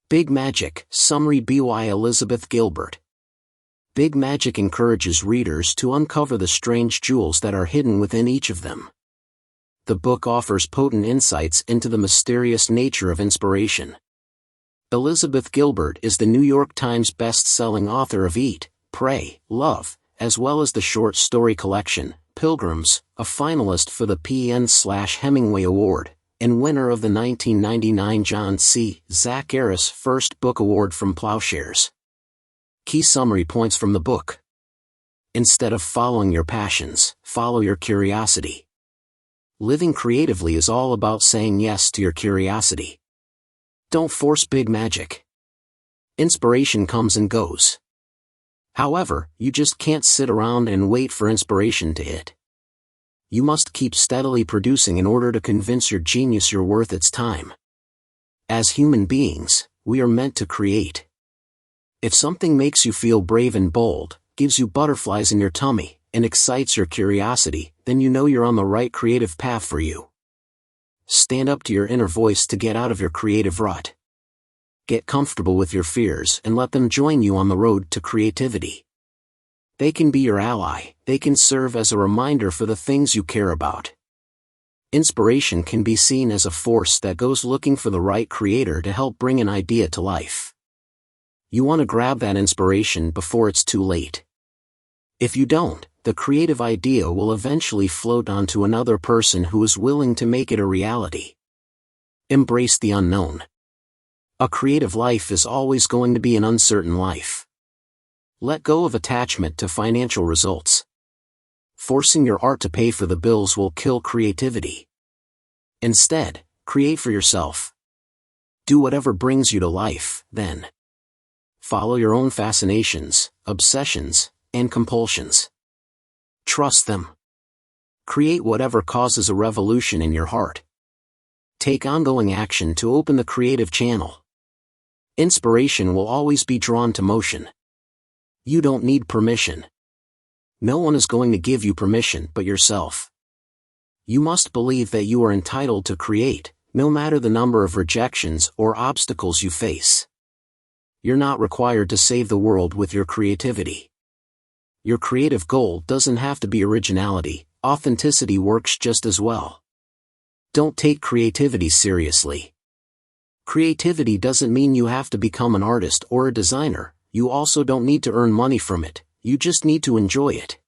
Big Magic, summary by Elizabeth Gilbert. Big Magic encourages readers to uncover the strange jewels that are hidden within each of them. The book offers potent insights into the mysterious nature of inspiration. Elizabeth Gilbert is the New York Times best-selling author of Eat, Pray, Love, as well as the short story collection, Pilgrims, a finalist for the Hemingway Award, and winner of the 1999 John C. Zacharis First Book Award from Ploughshares. Key summary points from the book. Instead of following your passions, follow your curiosity. Living creatively is all about saying yes to your curiosity. Don't force big magic. Inspiration comes and goes. However, you just can't sit around and wait for inspiration to hit. You must keep steadily producing in order to convince your genius you're worth its time. As human beings, we are meant to create. If something makes you feel brave and bold, gives you butterflies in your tummy, and excites your curiosity, then you know you're on the right creative path for you. Stand up to your inner voice to get out of your creative rut. Get comfortable with your fears and let them join you on the road to creativity. They can be your ally, they can serve as a reminder for the things you care about. Inspiration can be seen as a force that goes looking for the right creator to help bring an idea to life. You want to grab that inspiration before it's too late. If you don't, the creative idea will eventually float onto another person who is willing to make it a reality. Embrace the unknown. A creative life is always going to be an uncertain life. Let go of attachment to financial results. Forcing your art to pay for the bills will kill creativity. Instead, create for yourself. Do whatever brings you to life, then. Follow your own fascinations, obsessions, and compulsions. Trust them. Create whatever causes a revolution in your heart. Take ongoing action to open the creative channel. Inspiration will always be drawn to motion. You don't need permission. No one is going to give you permission but yourself. You must believe that you are entitled to create, no matter the number of rejections or obstacles you face. You're not required to save the world with your creativity. Your creative goal doesn't have to be originality, authenticity works just as well. Don't take creativity seriously. Creativity doesn't mean you have to become an artist or a designer, you also don't need to earn money from it, you just need to enjoy it.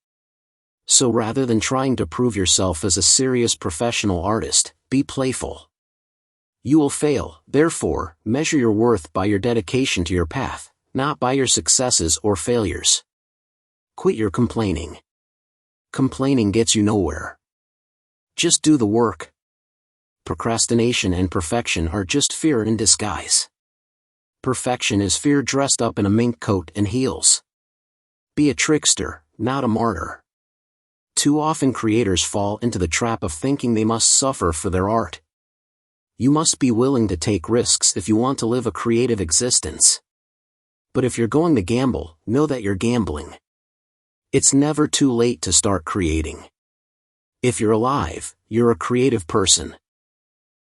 So rather than trying to prove yourself as a serious professional artist, be playful. You will fail, therefore, measure your worth by your dedication to your path, not by your successes or failures. Quit your complaining. Complaining gets you nowhere. Just do the work. Procrastination and perfection are just fear in disguise. Perfection is fear dressed up in a mink coat and heels. Be a trickster, not a martyr. Too often creators fall into the trap of thinking they must suffer for their art. You must be willing to take risks if you want to live a creative existence. But if you're going to gamble, know that you're gambling. It's never too late to start creating. If you're alive, you're a creative person.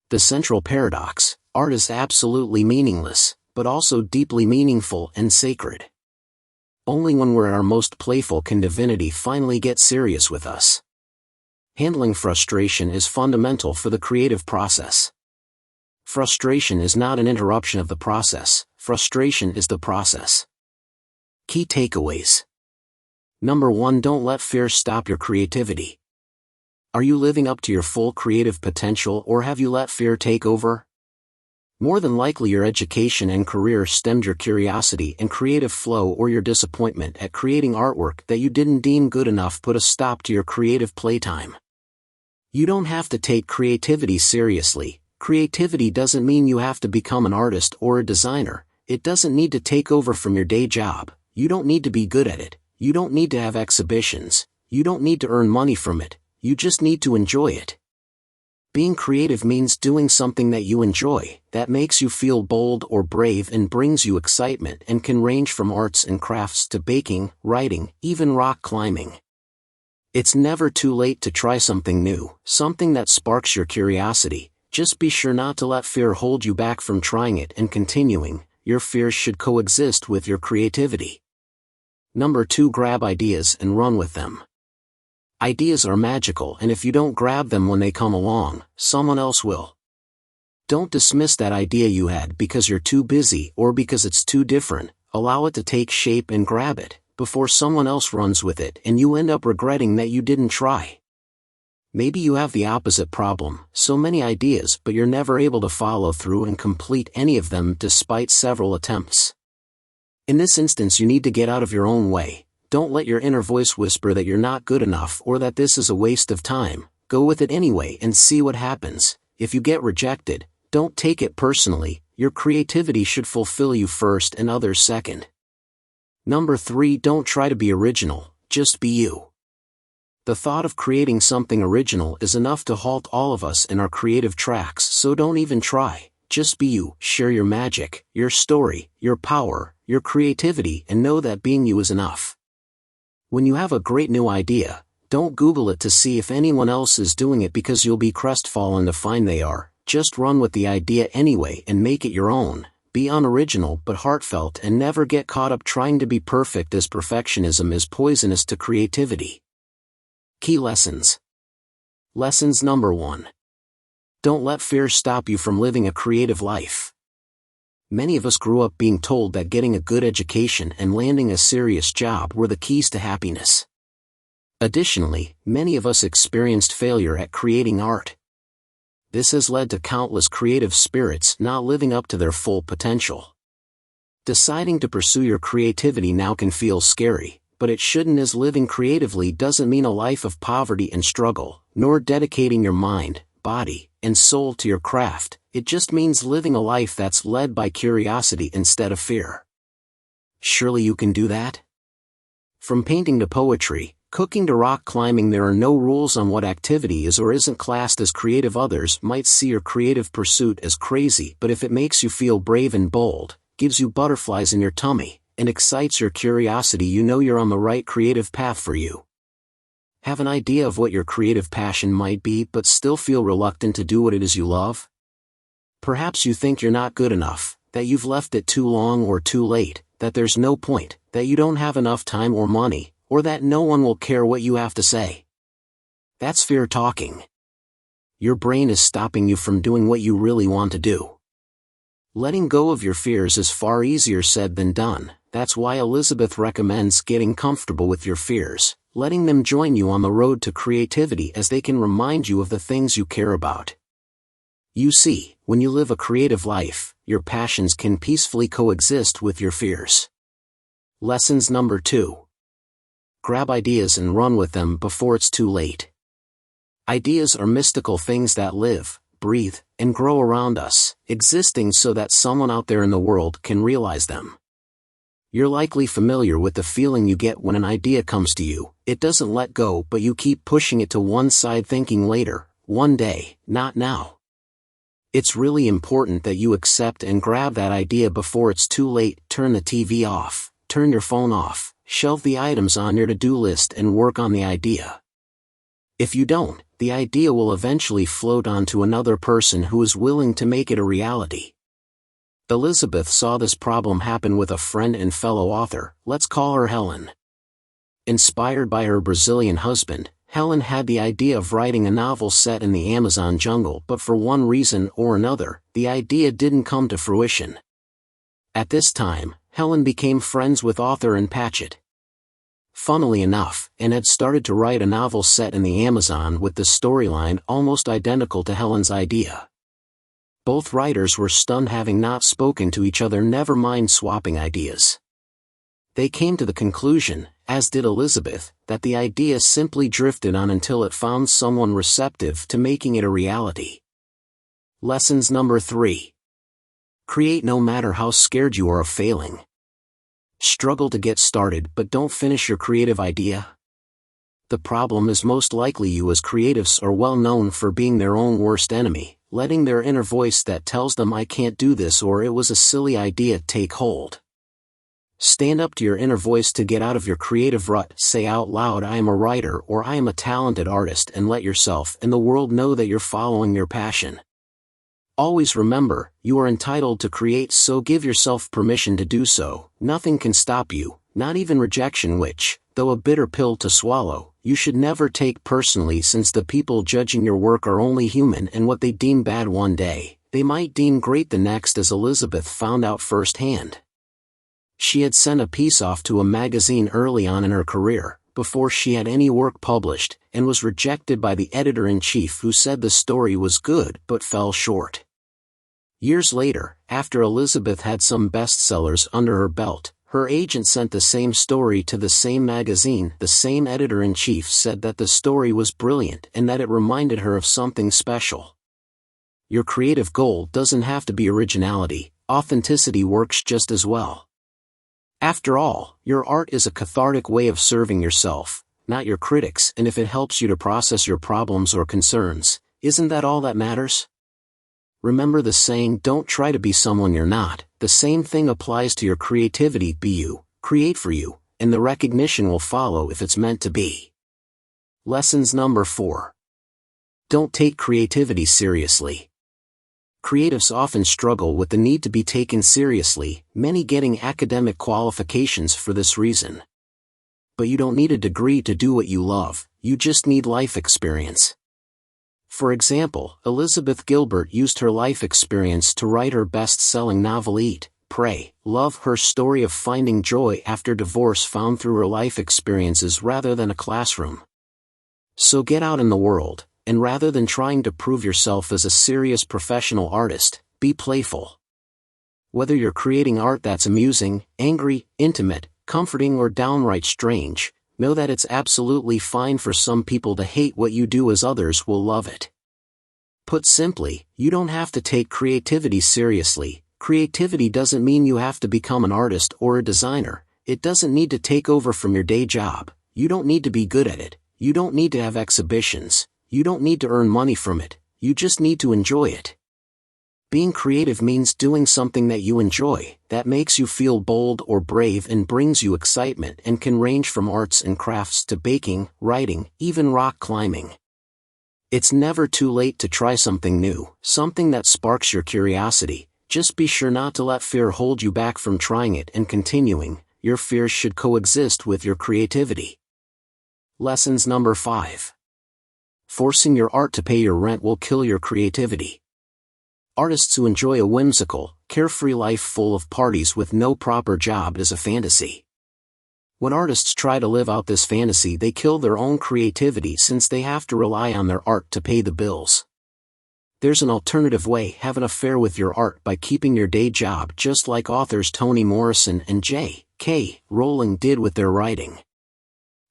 The central paradox, art is absolutely meaningless, but also deeply meaningful and sacred. Only when we're at our most playful can divinity finally get serious with us. Handling frustration is fundamental for the creative process. Frustration is not an interruption of the process, frustration is the process. Key takeaways. Number 1. Don't let fear stop your creativity. Are you living up to your full creative potential or have you let fear take over? More than likely your education and career stemmed your curiosity and creative flow, or your disappointment at creating artwork that you didn't deem good enough put a stop to your creative playtime. You don't have to take creativity seriously. Creativity doesn't mean you have to become an artist or a designer. It doesn't need to take over from your day job. You don't need to be good at it. You don't need to have exhibitions. You don't need to earn money from it. You just need to enjoy it. Being creative means doing something that you enjoy, that makes you feel bold or brave and brings you excitement, and can range from arts and crafts to baking, writing, even rock climbing. It's never too late to try something new, something that sparks your curiosity. Just be sure not to let fear hold you back from trying it and continuing. your fears should coexist with your creativity. Number 2. Grab ideas and run with them. Ideas are magical, and if you don't grab them when they come along, someone else will. Don't dismiss that idea you had because you're too busy or because it's too different. Allow it to take shape and grab it, before someone else runs with it and you end up regretting that you didn't try. Maybe you have the opposite problem, so many ideas but you're never able to follow through and complete any of them despite several attempts. In this instance, you need to get out of your own way. Don't let your inner voice whisper that you're not good enough or that this is a waste of time. Go with it anyway and see what happens. If you get rejected, don't take it personally. Your creativity should fulfill you first and others second. Number 3. Don't try to be original, just be you. The thought of creating something original is enough to halt all of us in our creative tracks, so don't even try. Just be you. Share your magic, your story, your power, your creativity, and know that being you is enough. When you have a great new idea, don't Google it to see if anyone else is doing it because you'll be crestfallen to find they are. Just run with the idea anyway and make it your own. Be unoriginal but heartfelt and never get caught up trying to be perfect, as perfectionism is poisonous to creativity. Key lessons. Lessons number 1. Don't let fear stop you from living a creative life. Many of us grew up being told that getting a good education and landing a serious job were the keys to happiness. Additionally, many of us experienced failure at creating art. This has led to countless creative spirits not living up to their full potential. Deciding to pursue your creativity now can feel scary, but it shouldn't, as living creatively doesn't mean a life of poverty and struggle, nor dedicating your mind, body, and soul to your craft. It just means living a life that's led by curiosity instead of fear. Surely you can do that? From painting to poetry, cooking to rock climbing, there are no rules on what activity is or isn't classed as creative. Others might see your creative pursuit as crazy, but if it makes you feel brave and bold, gives you butterflies in your tummy, and excites your curiosity, you know you're on the right creative path for you. Have an idea of what your creative passion might be but still feel reluctant to do what it is you love? Perhaps you think you're not good enough, that you've left it too long or too late, that there's no point, that you don't have enough time or money, or that no one will care what you have to say. That's fear talking. Your brain is stopping you from doing what you really want to do. Letting go of your fears is far easier said than done. That's why Elizabeth recommends getting comfortable with your fears, letting them join you on the road to creativity, as they can remind you of the things you care about. You see, when you live a creative life, your passions can peacefully coexist with your fears. Lessons number 2. Grab ideas and run with them before it's too late. Ideas are mystical things that live, breathe, and grow around us, existing so that someone out there in the world can realize them. You're likely familiar with the feeling you get when an idea comes to you. It doesn't let go, but you keep pushing it to one side, thinking later, one day, not now. It's really important that you accept and grab that idea before it's too late. Turn the TV off, turn your phone off, shelve the items on your to-do list and work on the idea. If you don't, the idea will eventually float onto another person who is willing to make it a reality. Elizabeth saw this problem happen with a friend and fellow author, let's call her Helen. Inspired by her Brazilian husband, Helen had the idea of writing a novel set in the Amazon jungle, but for one reason or another, the idea didn't come to fruition. At this time, Helen became friends with author Ann Patchett. Funnily enough, Ann had started to write a novel set in the Amazon with the storyline almost identical to Helen's idea. Both writers were stunned, having not spoken to each other, never mind swapping ideas. They came to the conclusion, as did Elizabeth, that the idea simply drifted on until it found someone receptive to making it a reality. Lessons number 3. Create no matter how scared you are of failing. Struggle to get started but don't finish your creative idea? The problem is most likely you, as creatives are well known for being their own worst enemy, letting their inner voice that tells them I can't do this or it was a silly idea take hold. Stand up to your inner voice to get out of your creative rut. Say out loud, I am a writer or I am a talented artist, and let yourself and the world know that you're following your passion. Always remember, you are entitled to create, so give yourself permission to do so. Nothing can stop you, not even rejection, which, though a bitter pill to swallow, you should never take personally, since the people judging your work are only human, and what they deem bad one day, they might deem great the next, as Elizabeth found out firsthand. She had sent a piece off to a magazine early on in her career, before she had any work published, and was rejected by the editor-in-chief, who said the story was good but fell short. Years later, after Elizabeth had some bestsellers under her belt, her agent sent the same story to the same magazine. The same editor-in-chief said that the story was brilliant and that it reminded her of something special. Your creative goal doesn't have to be originality, authenticity works just as well. After all, your art is a cathartic way of serving yourself, not your critics, and if it helps you to process your problems or concerns, isn't that all that matters? Remember the saying, don't try to be someone you're not. The same thing applies to your creativity. Be you, create for you, and the recognition will follow if it's meant to be. Lessons number 4. Don't take creativity seriously. Creatives often struggle with the need to be taken seriously, many getting academic qualifications for this reason. But you don't need a degree to do what you love, you just need life experience. For example, Elizabeth Gilbert used her life experience to write her best-selling novel Eat, Pray, Love. Her story of finding joy after divorce found through her life experiences rather than a classroom. So get out in the world, and rather than trying to prove yourself as a serious professional artist, be playful. Whether you're creating art that's amusing, angry, intimate, comforting, or downright strange, know that it's absolutely fine for some people to hate what you do, as others will love it. Put simply, you don't have to take creativity seriously. Creativity doesn't mean you have to become an artist or a designer. It doesn't need to take over from your day job. You don't need to be good at it. You don't need to have exhibitions. You don't need to earn money from it. You just need to enjoy it. Being creative means doing something that you enjoy, that makes you feel bold or brave and brings you excitement, and can range from arts and crafts to baking, writing, even rock climbing. It's never too late to try something new, something that sparks your curiosity. Just be sure not to let fear hold you back from trying it and continuing. Your fears should coexist with your creativity. Lessons number 5. Forcing your art to pay your rent will kill your creativity. Artists who enjoy a whimsical, carefree life full of parties with no proper job is a fantasy. When artists try to live out this fantasy, they kill their own creativity, since they have to rely on their art to pay the bills. There's an alternative way. Have an affair with your art by keeping your day job, just like authors Toni Morrison and J.K. Rowling did with their writing.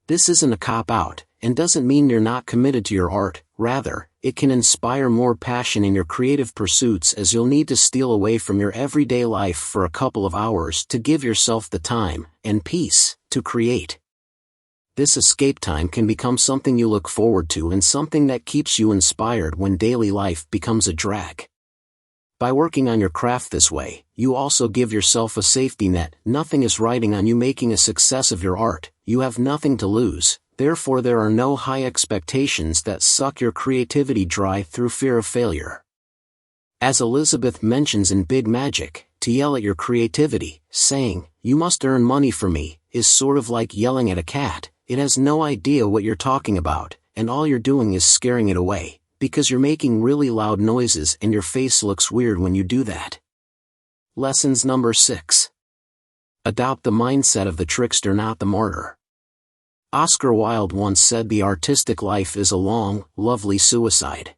This isn't a cop-out, and doesn't mean you're not committed to your art. Rather, it can inspire more passion in your creative pursuits, as you'll need to steal away from your everyday life for a couple of hours to give yourself the time and peace to create. This escape time can become something you look forward to and something that keeps you inspired when daily life becomes a drag. By working on your craft this way, you also give yourself a safety net. Nothing is riding on you making a success of your art. You have nothing to lose. Therefore, there are no high expectations that suck your creativity dry through fear of failure. As Elizabeth mentions in Big Magic, to yell at your creativity, saying, "You must earn money for me," is sort of like yelling at a cat. It has no idea what you're talking about, and all you're doing is scaring it away, because you're making really loud noises and your face looks weird when you do that. Lessons number 6. Adopt the mindset of the trickster, not the martyr. Oscar Wilde once said the artistic life is a long, lovely suicide.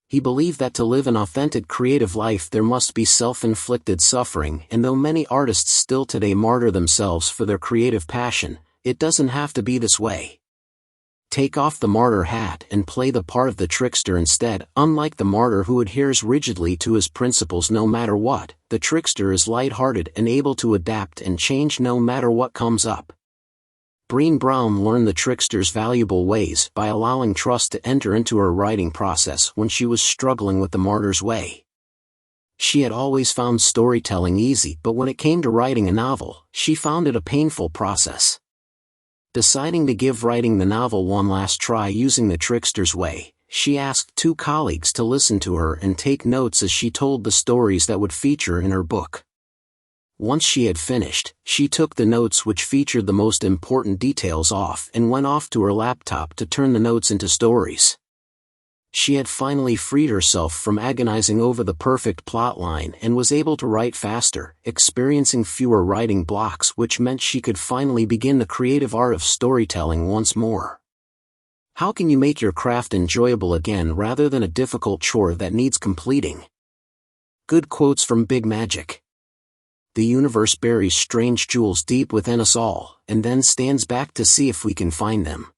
He believed that to live an authentic creative life there must be self-inflicted suffering, and though many artists still today martyr themselves for their creative passion, it doesn't have to be this way. Take off the martyr hat and play the part of the trickster instead. Unlike the martyr who adheres rigidly to his principles no matter what, the trickster is light-hearted and able to adapt and change no matter what comes up. Brené Brown learned the trickster's valuable ways by allowing trust to enter into her writing process when she was struggling with the martyr's way. She had always found storytelling easy, but when it came to writing a novel, she found it a painful process. Deciding to give writing the novel one last try using the trickster's way, she asked 2 colleagues to listen to her and take notes as she told the stories that would feature in her book. Once she had finished, she took the notes which featured the most important details off and went off to her laptop to turn the notes into stories. She had finally freed herself from agonizing over the perfect plotline and was able to write faster, experiencing fewer writing blocks, which meant she could finally begin the creative art of storytelling once more. How can you make your craft enjoyable again rather than a difficult chore that needs completing? Good quotes from Big Magic. The universe buries strange jewels deep within us all, and then stands back to see if we can find them.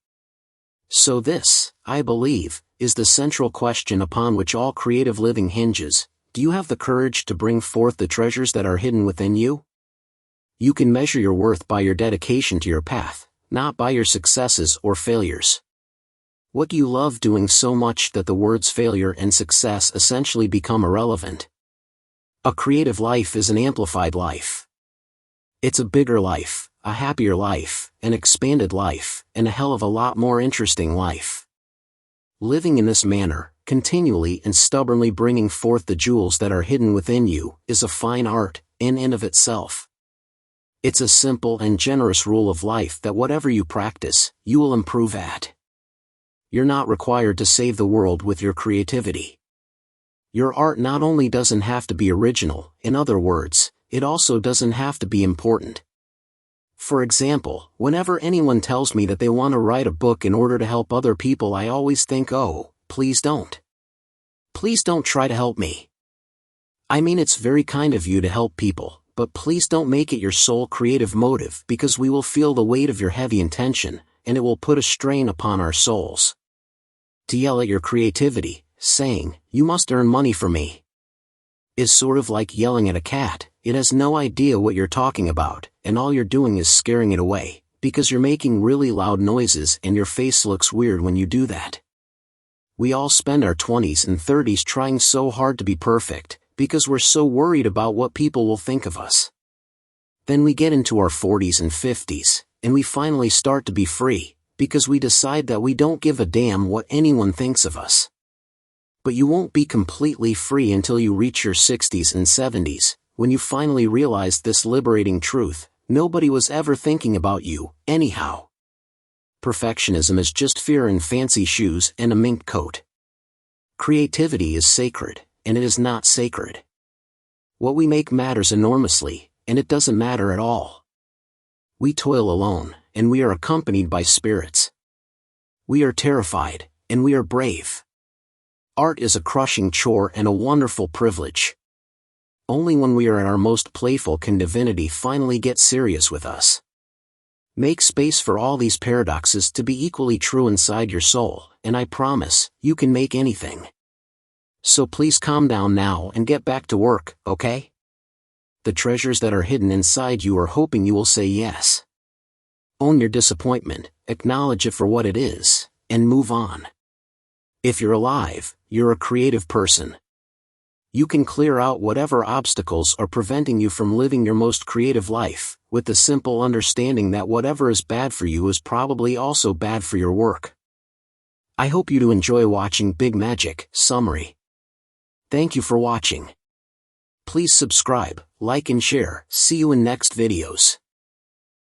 So this, I believe, is the central question upon which all creative living hinges. Do you have the courage to bring forth the treasures that are hidden within you? You can measure your worth by your dedication to your path, not by your successes or failures. What do you love doing so much that the words failure and success essentially become irrelevant? A creative life is an amplified life. It's a bigger life, a happier life, an expanded life, and a hell of a lot more interesting life. Living in this manner, continually and stubbornly bringing forth the jewels that are hidden within you, is a fine art, in and of itself. It's a simple and generous rule of life that whatever you practice, you will improve at. You're not required to save the world with your creativity. Your art not only doesn't have to be original, in other words, it also doesn't have to be important. For example, whenever anyone tells me that they want to write a book in order to help other people, I always think, oh, please don't. Please don't try to help me. I mean, it's very kind of you to help people, but please don't make it your sole creative motive, because we will feel the weight of your heavy intention, and it will put a strain upon our souls. To yell at your creativity, saying, "You must earn money for me," is sort of like yelling at a cat. It has no idea what you're talking about, and all you're doing is scaring it away, because you're making really loud noises and your face looks weird when you do that. We all spend our 20s and 30s trying so hard to be perfect, because we're so worried about what people will think of us. Then we get into our 40s and 50s, and we finally start to be free, because we decide that we don't give a damn what anyone thinks of us. But you won't be completely free until you reach your 60s and 70s, when you finally realize this liberating truth: nobody was ever thinking about you, anyhow. Perfectionism is just fear in fancy shoes and a mink coat. Creativity is sacred, and it is not sacred. What we make matters enormously, and it doesn't matter at all. We toil alone, and we are accompanied by spirits. We are terrified, and we are brave. Art is a crushing chore and a wonderful privilege. Only when we are at our most playful can divinity finally get serious with us. Make space for all these paradoxes to be equally true inside your soul, and I promise, you can make anything. So please calm down now and get back to work, okay? The treasures that are hidden inside you are hoping you will say yes. Own your disappointment, acknowledge it for what it is, and move on. If you're alive, you're a creative person. You can clear out whatever obstacles are preventing you from living your most creative life, with the simple understanding that whatever is bad for you is probably also bad for your work. I hope you do enjoy watching Big Magic Summary. Thank you for watching. Please subscribe, like and share. See you in next videos.